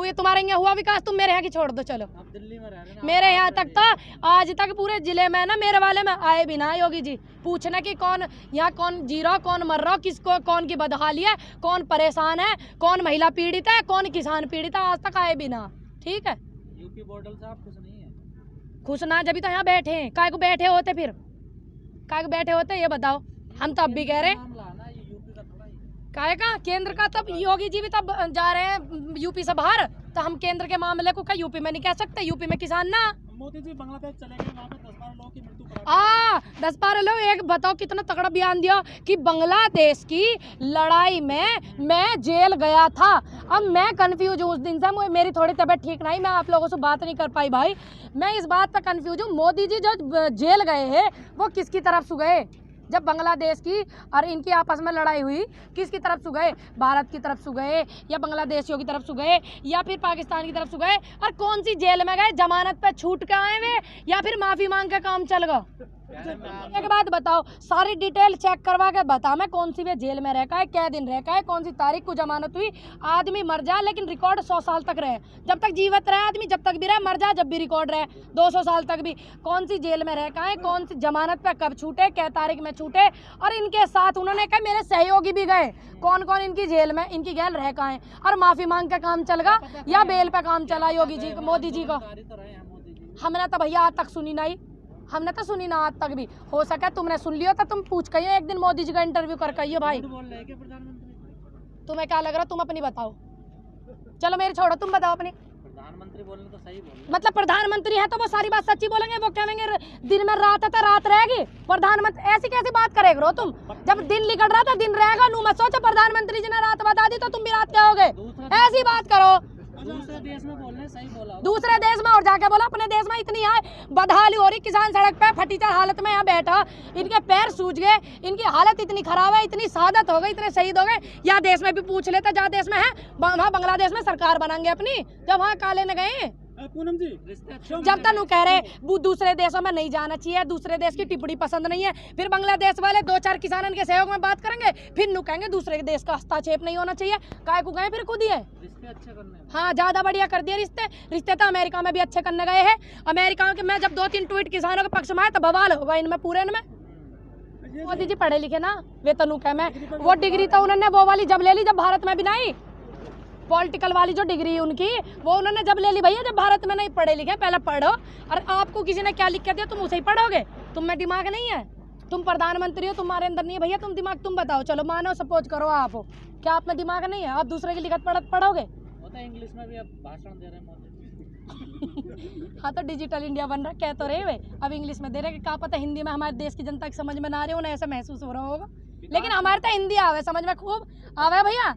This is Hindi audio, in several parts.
ये तुम्हारे यहाँ हुआ विकास? तुम मेरे यहाँ की छोड़ दो, चलो आप दिल्ली में रह रहे हैं, मेरे यहाँ तक तो आज तक पूरे जिले में ना मेरे वाले में आए भी ना योगी जी पूछना कि कौन यहाँ कौन जी रहा, कौन मर रहा, किसको कौन की बदहाली है, कौन परेशान है, कौन महिला पीड़ित है, कौन किसान पीड़ित है, आज तक आए भी ना। ठीक है, यूपी मॉडल से आप खुश नहीं है? खुश ना जब तो यहाँ बैठे हैं, काय को बैठे होते, फिर काय को बैठे होते ये बताओ। हम तो अब भी कह रहे हैं काय का केंद्र का, तब योगी जी भी तब जा रहे हैं यूपी से बाहर, तो हम केंद्र के मामले को क्या यूपी में नहीं कह सकते? यूपी में किसान ना। मोदी जी बांग्लादेश चले गए, वहाँ पे 10-12 लोगों की मृत्यु 10-12 लोग। एक बताओ कितना तगड़ा बयान दिया कि बांग्लादेश की लड़ाई में मैं जेल गया था। अब मैं कंफ्यूज हूँ, उस दिन से मेरी थोड़ी तबीयत ठीक नहीं, मैं आप लोगों से बात नहीं कर पाई भाई। मैं इस बात पर कंफ्यूज हूँ, मोदी जी जो जेल गए हैं वो किसकी तरफ से गए? जब बांग्लादेश की और इनकी आपस में लड़ाई हुई, किसकी तरफ से गए? भारत की तरफ से गए या बांग्लादेशियों की तरफ से गए या फिर पाकिस्तान की तरफ से गए? और कौन सी जेल में गए? जमानत पे छूट के आए हुए या फिर माफी मांग के काम चल गया? एक बात बताओ, सारी डिटेल चेक करवा के बता मैं कौन सी वे जेल में रहता है, क्या दिन रहता है, कौन सी तारीख को जमानत हुई। आदमी मर जाए लेकिन रिकॉर्ड 100 साल तक रहे, जब तक जीवित रहे आदमी, जब तक भी रहे, मर जाए जब भी रिकॉर्ड रहे 200 साल तक भी। कौन सी जेल में रहता है, कौन सी जमानत पे कब छूटे, क्या तारीख में छूटे। और इनके साथ उन्होंने कहा मेरे सहयोगी भी गए, कौन कौन इनकी जेल में, इनकी जेल रह का है और माफी मांग के काम चल गया या बेल पे काम चला योगी जी मोदी जी को? हमने तो भैया आज तक सुनी नहीं, हमने तो सुनी ना आज तक भी। हो सका तुमने सुन लियो तो तुम पूछ कहियो एक दिन मोदी जी का इंटरव्यू कर कहियो भाई। तुम्हें क्या लग रहा, तुम अपनी बताओ। चलो मेरी छोड़ो, तुम बताओ अपनी। प्रधानमंत्री बोलने तो सही बोल, मतलब प्रधानमंत्री है तो वो सारी बात सच्ची बोलेंगे, वो कहेंगे दिन में रात है तो रात रहेगी। प्रधानमंत्री ऐसी कैसी बात करेगा तुम? जब दिन निकल रहा था दिन रहेगा, नू मत सोचो प्रधानमंत्री जी ने रात बता दी तो तुम भी रात क्या होगे। ऐसी बात करो। दूसरे देश में बोलने सही बोला, दूसरे देश में और जाके बोला, अपने देश में इतनी है बदहाली हो रही, किसान सड़क पे फटीचर हालत में यहाँ बैठा, इनके पैर सूज गए, इनकी हालत इतनी खराब है, इतनी शहादत हो गई, इतने शहीद हो गए। या देश में भी पूछ लेते, जहाँ देश में है वहाँ बांग्लादेश में सरकार बनाएंगे अपनी, जब वहाँ काले न गए। पूनम जी जब तक कह रहे वो दूसरे देशों में नहीं जाना चाहिए, दूसरे देश की टिप्पणी पसंद नहीं है, फिर बांग्लादेश वाले 2-4 किसानों के सहयोग में बात करेंगे, फिर नु कहेंगे दूसरे देश का हस्तक्षेप नहीं होना चाहिए। काय को गए फिर खुद ही है रिश्ते अच्छे करने, हाँ ज्यादा बढ़िया कर दिए रिश्ते तो अमेरिका में भी अच्छे करने गए हैं। अमेरिका के मैं जब 2-3 ट्वीट किसानों के पक्ष में आए तो बवाल होगा इनमें पूरे में। मोदी जी पढ़े लिखे ना, वे तनु कह मैं वो डिग्री तो उन्होंने वो वाली जब ले ली जब भारत में भी नहीं, पॉलिटिकल वाली जो डिग्री उनकी वो उन्होंने जब ले ली भैया जब भारत में नहीं पढ़े लिखे। पहले पढ़ो, और आपको किसी ने क्या लिख के दिया तुम उसे ही पढ़ोगे। तुम में दिमाग नहीं है, तुम प्रधानमंत्री हो, तुम्हारे अंदर नहीं है भैया, तुम दिमाग तुम बताओ। चलो मानो सपोज करो आप हो, क्या आप में दिमाग नहीं है? आप दूसरे की लिखत पढ़ोगे? इंग्लिश में भी अब भाषण दे रहे हैं मोदी। हाँ तो डिजिटल इंडिया बन रहा, कह तो रहे वे अब इंग्लिश में दे रहे, क्या पता हिंदी में हमारे देश की जनता की समझ में ना आ रहे, उन्हें ऐसा महसूस हो रहा होगा। लेकिन हमारे तो हिंदी आवे समझ में, खूब आवे भैया,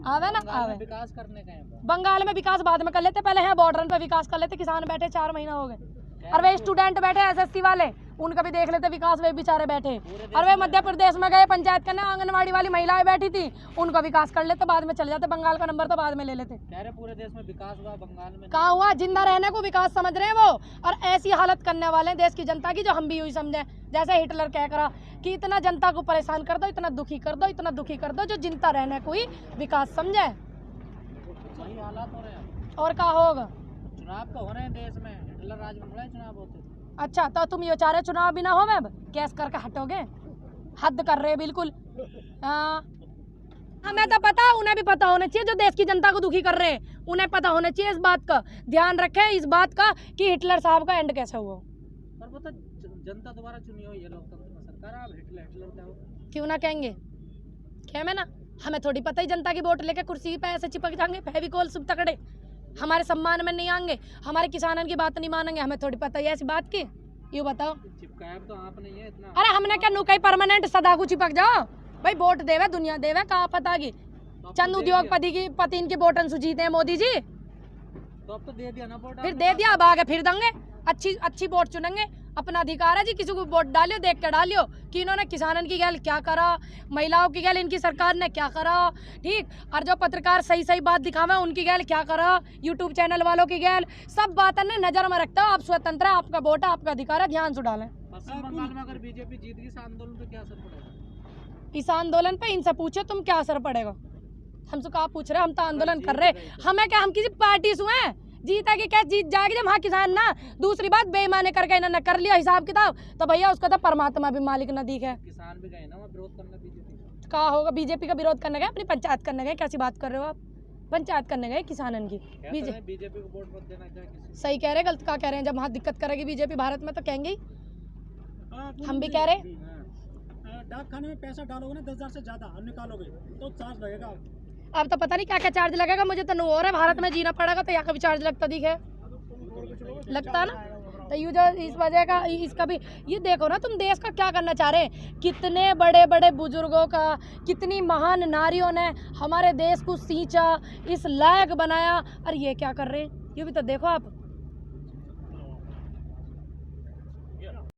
आवे ना आवे। विकास करने का है, बंगाल में विकास बाद में कर लेते, पहले यहाँ बॉर्डर पे विकास कर लेते। किसान बैठे 4 महीना हो गए, और वे स्टूडेंट बैठे SSC वाले, उनका भी देख लेते विकास, वे बेचारे बैठे। और वे मध्य प्रदेश में गए पंचायत करने, आंगनवाड़ी वाली महिलाएं बैठी थी, उनका विकास कर लेते, बाद में चले जाते। बंगाल का नंबर तो बाद में ले लेते। पूरे देश में विकास हुआ, बंगाल में कहाँ हुआ? जिंदा रहने को विकास समझ रहे हैं वो, और ऐसी हालत करने वाले देश की जनता की जो हम भी यूँ समझे, जैसे हिटलर कह करा कि इतना जनता को परेशान कर दो, इतना दुखी कर दो, इतना दुखी कर दो, जो जिंदा रहने को ही विकास समझे। सही हालात हो रहे हैं। और क्या होगा? चुनाव तो हो रहे हैं देश में, हिटलर राज में बड़ा चुनाव होते। अच्छा तो तुम ये चाह रहे चुनाव भी ना हो, अब कैस करके हटोगे? हद कर रहे बिल्कुल। हमें तो पता, उन्हें भी पता होना चाहिए, जो देश की जनता को दुखी कर रहे हैं उन्हें पता होना चाहिए इस बात का। ध्यान रखें इस बात का कि हिटलर साहब का एंड कैसे हुआ। पर वो तो जनता द्वारा चुनी हुई है, लोकतंत्र में सरकार, आप हिटलर क्या हो? क्यों ना कहेंगे, क्या मैं ना, हमें थोड़ी पता ही जनता की वोट लेके कुर्सी पे ऐसे चिपक जाएंगे फेविकोल सब तकड़े, हमारे सम्मान में नहीं आएंगे, हमारे किसानों की बात नहीं मानेंगे, हमें थोड़ी पता ही ऐसी बात की। ये बताओ, चिपकाया तो आप नहीं है इतना। अरे हमने क्या नुकई परमानेंट सदा को चिपक जाओ भाई, वोट देवे दुनिया देवे, कहाँ पता की चंद उद्योगपति की पति इनकी वोटन सुजीते हैं मोदी जी, तो अब तो दे दिया ना वोट, फिर दे दिया, अब आगे फिर देंगे, अच्छी वोट चुनेंगे, अपना अधिकार है जी, किसी को वोट डालियो, देख कर डालियो कि इन्होंने किसानों की गैल क्या करा, महिलाओं की गैल इनकी सरकार ने क्या करा, ठीक। और जो पत्रकार सही सही बात दिखावे उनकी गैल क्या करा, यूट्यूब चैनल वालों की गैल, सब बातें ने नजर में रखता हो। आप स्वतंत्र है, आपका वोट है, आपका अधिकार है, ध्यान से डालें। पश्चिम बंगाल में अगर बीजेपी जीत गई इस आंदोलन पे क्या असर पड़ेगा? इस आंदोलन पे इनसे पूछो तुम क्या असर पड़ेगा। हमसे कहा पूछ रहे, हम तो आंदोलन कर रहे, हमें क्या, हम किसी पार्टी से हैं, जीता कि क्या जीत जाएगी जब हाँ किसान ना। दूसरी बात बेईमानी करके इन्होंने कर लिया हिसाब किताब, तो भैया उसका तो परमात्मा भी मालिक न दिखे। किसान भी गए ना वहाँ विरोध करने बीजेपी कहा होगा बीजेपी का विरोध करने गए, अपनी पंचायत करने गए, कैसी बात कर रहे हो आप, पंचायत करने गए किसानन की। बीजेपी को वोट मत देना क्या किसी सही कह रहे हैं, गलत क्या कह रहे हैं, जब वहाँ दिक्कत करेगी बीजेपी भारत में तो कहेंगे ही। हम भी कह रहे हैं डाक खाने में पैसा डालोगे ना 10,000 से ज्यादा और निकालोगे तो चार्ज लगेगा। अब तो पता नहीं क्या क्या चार्ज लगेगा, मुझे तो और है भारत में जीना पड़ेगा तो यहाँ का भी चार्ज लगता दिखे, लगता ना। तो ये जो इस वजह का इसका भी ये देखो ना, तुम देश का क्या करना चाह रहे हैं, कितने बड़े बड़े बुजुर्गों का, कितनी महान नारियों ने हमारे देश को सींचा, इस लायक बनाया, और ये क्या कर रहे हैं, ये भी तो देखो आप।